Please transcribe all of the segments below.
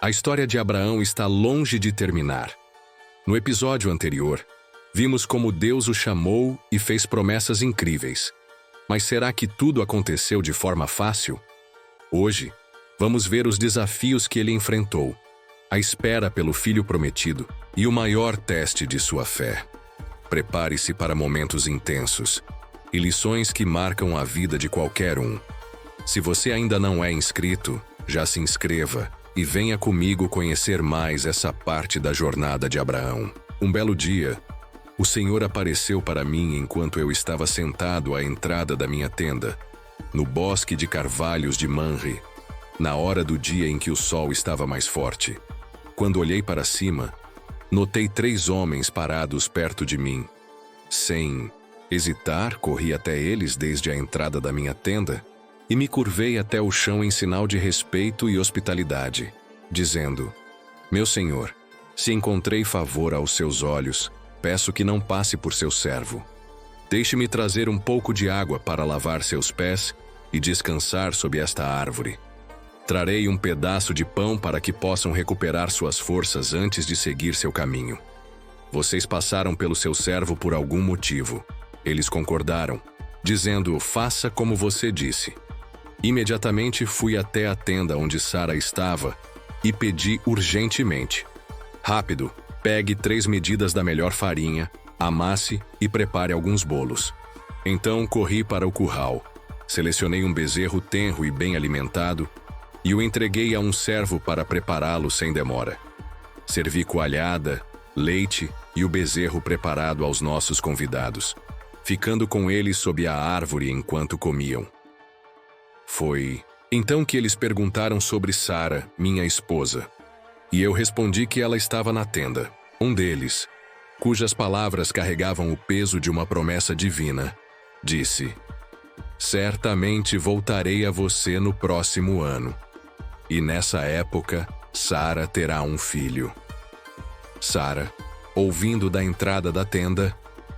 A história de Abraão está longe de terminar. No episódio anterior, vimos como Deus o chamou e fez promessas incríveis. Mas será que tudo aconteceu de forma fácil? Hoje, vamos ver os desafios que ele enfrentou, a espera pelo filho prometido e o maior teste de sua fé. Prepare-se para momentos intensos e lições que marcam a vida de qualquer um. Se você ainda não é inscrito, já se inscreva e venha comigo conhecer mais essa parte da jornada de Abraão. Um belo dia, o Senhor apareceu para mim enquanto eu estava sentado à entrada da minha tenda, no bosque de carvalhos de Manre, na hora do dia em que o sol estava mais forte. Quando olhei para cima, notei 3 homens parados perto de mim. Sem hesitar, corri até eles desde a entrada da minha tenda e me curvei até o chão em sinal de respeito e hospitalidade, dizendo: Meu Senhor, se encontrei favor aos seus olhos, peço que não passe por seu servo. Deixe-me trazer um pouco de água para lavar seus pés e descansar sob esta árvore. Trarei um pedaço de pão para que possam recuperar suas forças antes de seguir seu caminho. Vocês passaram pelo seu servo por algum motivo. Eles concordaram, dizendo: Faça como você disse. Imediatamente fui até a tenda onde Sara estava e pedi urgentemente: Rápido, pegue 3 medidas da melhor farinha, amasse e prepare alguns bolos. Então corri para o curral, selecionei um bezerro tenro e bem alimentado e o entreguei a um servo para prepará-lo sem demora. Servi coalhada, leite e o bezerro preparado aos nossos convidados, ficando com eles sob a árvore enquanto comiam. Foi então que eles perguntaram sobre Sara, minha esposa, e eu respondi que ela estava na tenda. Um deles, cujas palavras carregavam o peso de uma promessa divina, disse: Certamente voltarei a você no próximo ano. E nessa época, Sara terá um filho. Sara, ouvindo da entrada da tenda,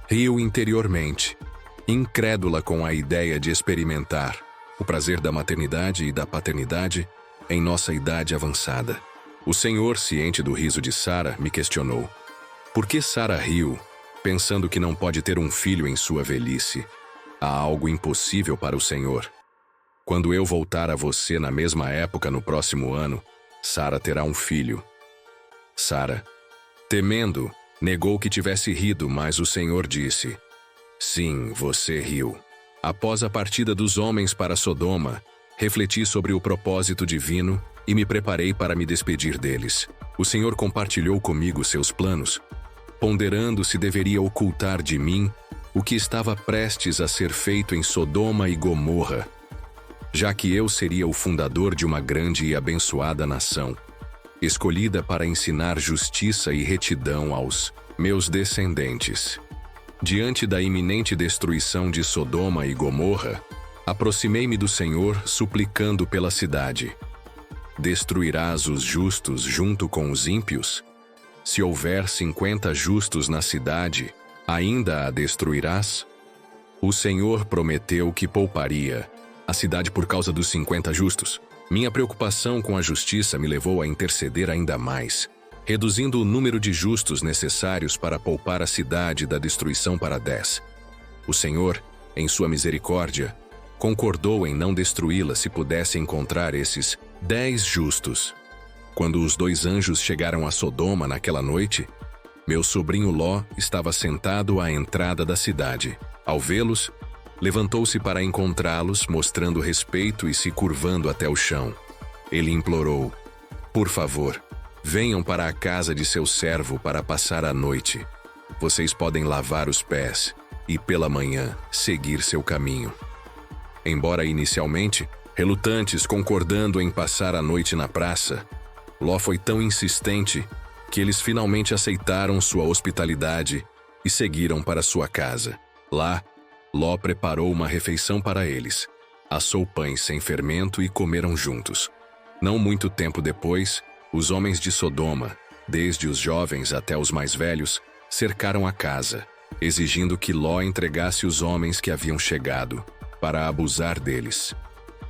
riu interiormente, incrédula com a ideia de experimentar o prazer da maternidade e da paternidade em nossa idade avançada. O Senhor, ciente do riso de Sara, me questionou: Por que Sara riu, pensando que não pode ter um filho em sua velhice? Há algo impossível para o Senhor. Quando eu voltar a você na mesma época no próximo ano, Sara terá um filho. Sara, temendo, negou que tivesse rido, mas o Senhor disse: Sim, você riu. Após a partida dos homens para Sodoma, refleti sobre o propósito divino e me preparei para me despedir deles. O Senhor compartilhou comigo seus planos, ponderando se deveria ocultar de mim o que estava prestes a ser feito em Sodoma e Gomorra, já que eu seria o fundador de uma grande e abençoada nação, escolhida para ensinar justiça e retidão aos meus descendentes. Diante da iminente destruição de Sodoma e Gomorra, aproximei-me do Senhor suplicando pela cidade: Destruirás os justos junto com os ímpios? Se houver 50 justos na cidade, ainda a destruirás? O Senhor prometeu que pouparia a cidade por causa dos 50 justos. Minha preocupação com a justiça me levou a interceder ainda mais, reduzindo o número de justos necessários para poupar a cidade da destruição para 10. O Senhor, em sua misericórdia, concordou em não destruí-la se pudesse encontrar esses 10 justos. Quando os 2 anjos chegaram a Sodoma naquela noite, meu sobrinho Ló estava sentado à entrada da cidade. Ao vê-los, levantou-se para encontrá-los, mostrando respeito e se curvando até o chão. Ele implorou: Por favor, venham para a casa de seu servo para passar a noite. Vocês podem lavar os pés e, pela manhã, seguir seu caminho. Embora inicialmente relutantes, concordando em passar a noite na praça, Ló foi tão insistente que eles finalmente aceitaram sua hospitalidade e seguiram para sua casa. Lá, Ló preparou uma refeição para eles, assou pães sem fermento e comeram juntos. Não muito tempo depois, os homens de Sodoma, desde os jovens até os mais velhos, cercaram a casa, exigindo que Ló entregasse os homens que haviam chegado, para abusar deles.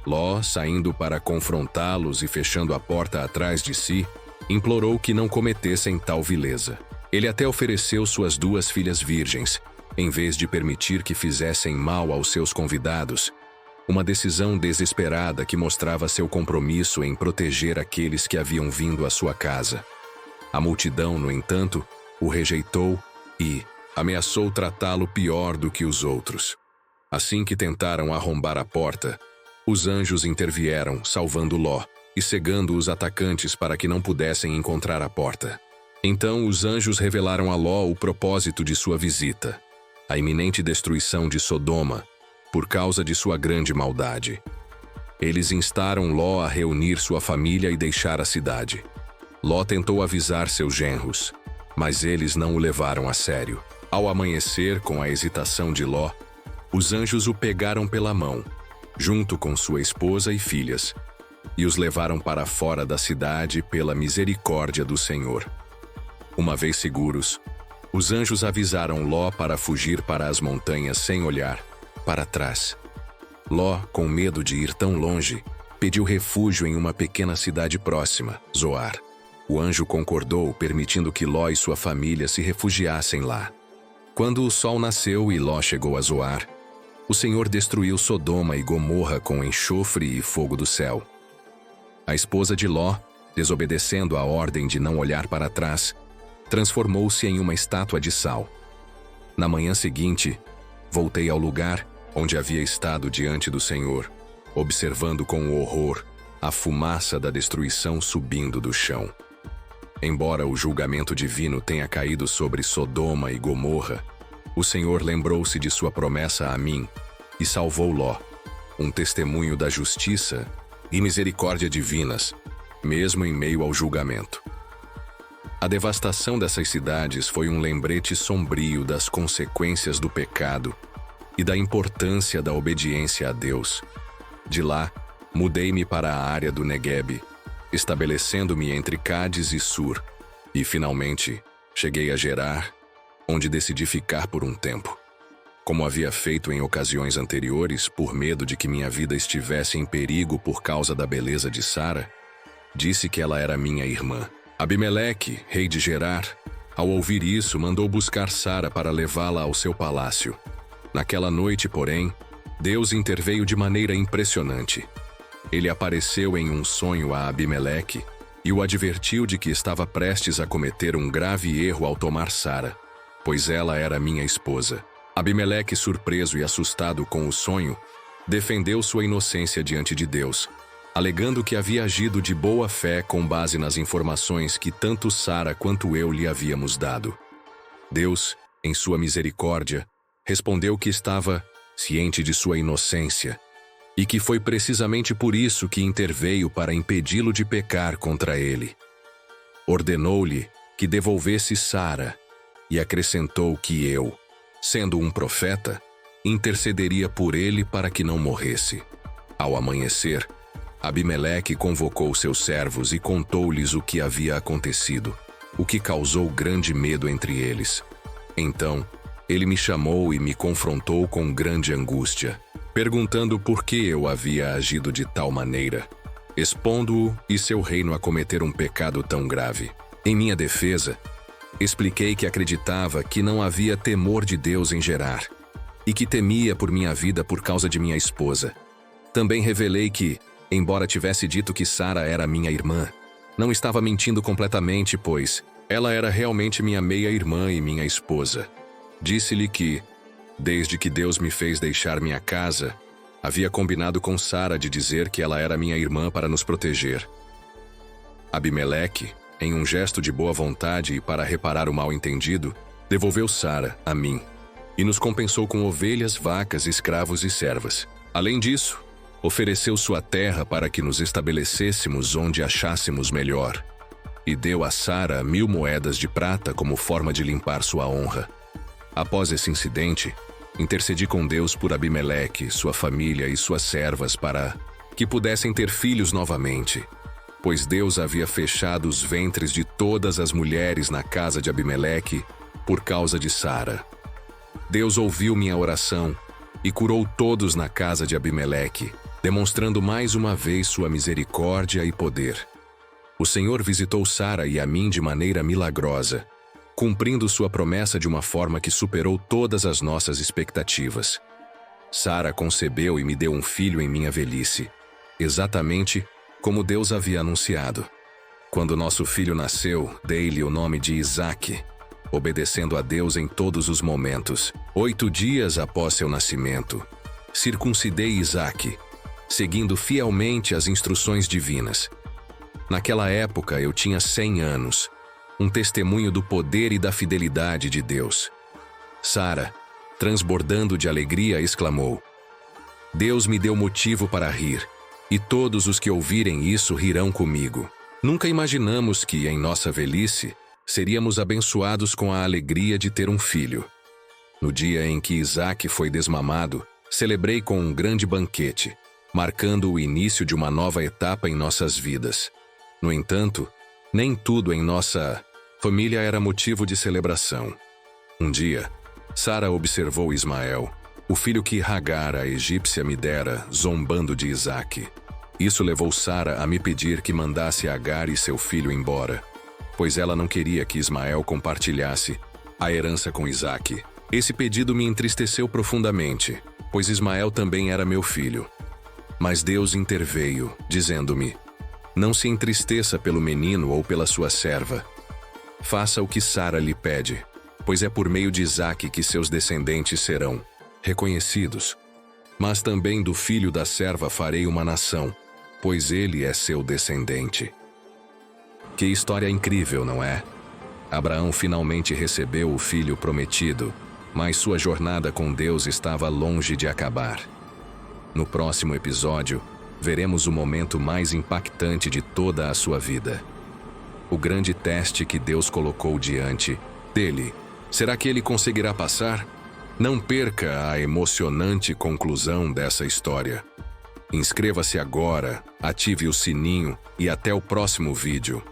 Ló, saindo para confrontá-los e fechando a porta atrás de si, implorou que não cometessem tal vileza. Ele até ofereceu suas 2 filhas virgens, em vez de permitir que fizessem mal aos seus convidados, uma decisão desesperada que mostrava seu compromisso em proteger aqueles que haviam vindo à sua casa. A multidão, no entanto, o rejeitou e ameaçou tratá-lo pior do que os outros. Assim que tentaram arrombar a porta, os anjos intervieram, salvando Ló e cegando os atacantes para que não pudessem encontrar a porta. Então os anjos revelaram a Ló o propósito de sua visita, a iminente destruição de Sodoma, por causa de sua grande maldade. Eles instaram Ló a reunir sua família e deixar a cidade. Ló tentou avisar seus genros, mas eles não o levaram a sério. Ao amanhecer, com a hesitação de Ló, os anjos o pegaram pela mão, junto com sua esposa e filhas, e os levaram para fora da cidade pela misericórdia do Senhor. Uma vez seguros, os anjos avisaram Ló para fugir para as montanhas sem olhar para trás. Ló, com medo de ir tão longe, pediu refúgio em uma pequena cidade próxima, Zoar. O anjo concordou, permitindo que Ló e sua família se refugiassem lá. Quando o sol nasceu e Ló chegou a Zoar, o Senhor destruiu Sodoma e Gomorra com enxofre e fogo do céu. A esposa de Ló, desobedecendo a ordem de não olhar para trás, transformou-se em uma estátua de sal. Na manhã seguinte, voltei ao lugar onde havia estado diante do Senhor, observando com horror a fumaça da destruição subindo do chão. Embora o julgamento divino tenha caído sobre Sodoma e Gomorra, o Senhor lembrou-se de sua promessa a mim e salvou Ló, um testemunho da justiça e misericórdia divinas, mesmo em meio ao julgamento. A devastação dessas cidades foi um lembrete sombrio das consequências do pecado e da importância da obediência a Deus. De lá, mudei-me para a área do Negueb, estabelecendo-me entre Cádiz e Sur, e finalmente cheguei a Gerar, onde decidi ficar por um tempo. Como havia feito em ocasiões anteriores, por medo de que minha vida estivesse em perigo por causa da beleza de Sara, disse que ela era minha irmã. Abimeleque, rei de Gerar, ao ouvir isso, mandou buscar Sara para levá-la ao seu palácio. Naquela noite, porém, Deus interveio de maneira impressionante. Ele apareceu em um sonho a Abimeleque e o advertiu de que estava prestes a cometer um grave erro ao tomar Sara, pois ela era minha esposa. Abimeleque, surpreso e assustado com o sonho, defendeu sua inocência diante de Deus, alegando que havia agido de boa fé com base nas informações que tanto Sara quanto eu lhe havíamos dado. Deus, em sua misericórdia, respondeu que estava ciente de sua inocência e que foi precisamente por isso que interveio para impedi-lo de pecar contra ele. Ordenou-lhe que devolvesse Sara e acrescentou que eu, sendo um profeta, intercederia por ele para que não morresse. Ao amanhecer, Abimeleque convocou seus servos e contou-lhes o que havia acontecido, o que causou grande medo entre eles. Então, ele me chamou e me confrontou com grande angústia, perguntando por que eu havia agido de tal maneira, expondo-o e seu reino a cometer um pecado tão grave. Em minha defesa, expliquei que acreditava que não havia temor de Deus em Gerar, e que temia por minha vida por causa de minha esposa. Também revelei que, embora tivesse dito que Sara era minha irmã, não estava mentindo completamente, pois ela era realmente minha meia-irmã e minha esposa. Disse-lhe que, desde que Deus me fez deixar minha casa, havia combinado com Sara de dizer que ela era minha irmã para nos proteger. Abimeleque, em um gesto de boa vontade e para reparar o mal-entendido, devolveu Sara a mim e nos compensou com ovelhas, vacas, escravos e servas. Além disso, ofereceu sua terra para que nos estabelecêssemos onde achássemos melhor, e deu a Sara 1000 moedas de prata como forma de limpar sua honra. Após esse incidente, intercedi com Deus por Abimeleque, sua família e suas servas para que pudessem ter filhos novamente, pois Deus havia fechado os ventres de todas as mulheres na casa de Abimeleque por causa de Sara. Deus ouviu minha oração e curou todos na casa de Abimeleque, demonstrando mais uma vez sua misericórdia e poder. O Senhor visitou Sara e a mim de maneira milagrosa, cumprindo sua promessa de uma forma que superou todas as nossas expectativas. Sara concebeu e me deu um filho em minha velhice, exatamente como Deus havia anunciado. Quando nosso filho nasceu, dei-lhe o nome de Isaque, obedecendo a Deus em todos os momentos. 8 dias após seu nascimento, circuncidei Isaque, seguindo fielmente as instruções divinas. Naquela época eu tinha 100 anos, um testemunho do poder e da fidelidade de Deus. Sara, transbordando de alegria, exclamou: Deus me deu motivo para rir, e todos os que ouvirem isso rirão comigo. Nunca imaginamos que, em nossa velhice, seríamos abençoados com a alegria de ter um filho. No dia em que Isaque foi desmamado, celebrei com um grande banquete, marcando o início de uma nova etapa em nossas vidas. No entanto, nem tudo em nossa família era motivo de celebração. Um dia, Sara observou Ismael, o filho que Hagar, a egípcia, me dera, zombando de Isaque. Isso levou Sara a me pedir que mandasse Hagar e seu filho embora, pois ela não queria que Ismael compartilhasse a herança com Isaque. Esse pedido me entristeceu profundamente, pois Ismael também era meu filho. Mas Deus interveio, dizendo-me: não se entristeça pelo menino ou pela sua serva. Faça o que Sara lhe pede, pois é por meio de Isaque que seus descendentes serão reconhecidos. Mas também do filho da serva farei uma nação, pois ele é seu descendente. Que história incrível, não é? Abraão finalmente recebeu o filho prometido, mas sua jornada com Deus estava longe de acabar. No próximo episódio, veremos o momento mais impactante de toda a sua vida. O grande teste que Deus colocou diante dele. Será que ele conseguirá passar? Não perca a emocionante conclusão dessa história. Inscreva-se agora, ative o sininho e até o próximo vídeo.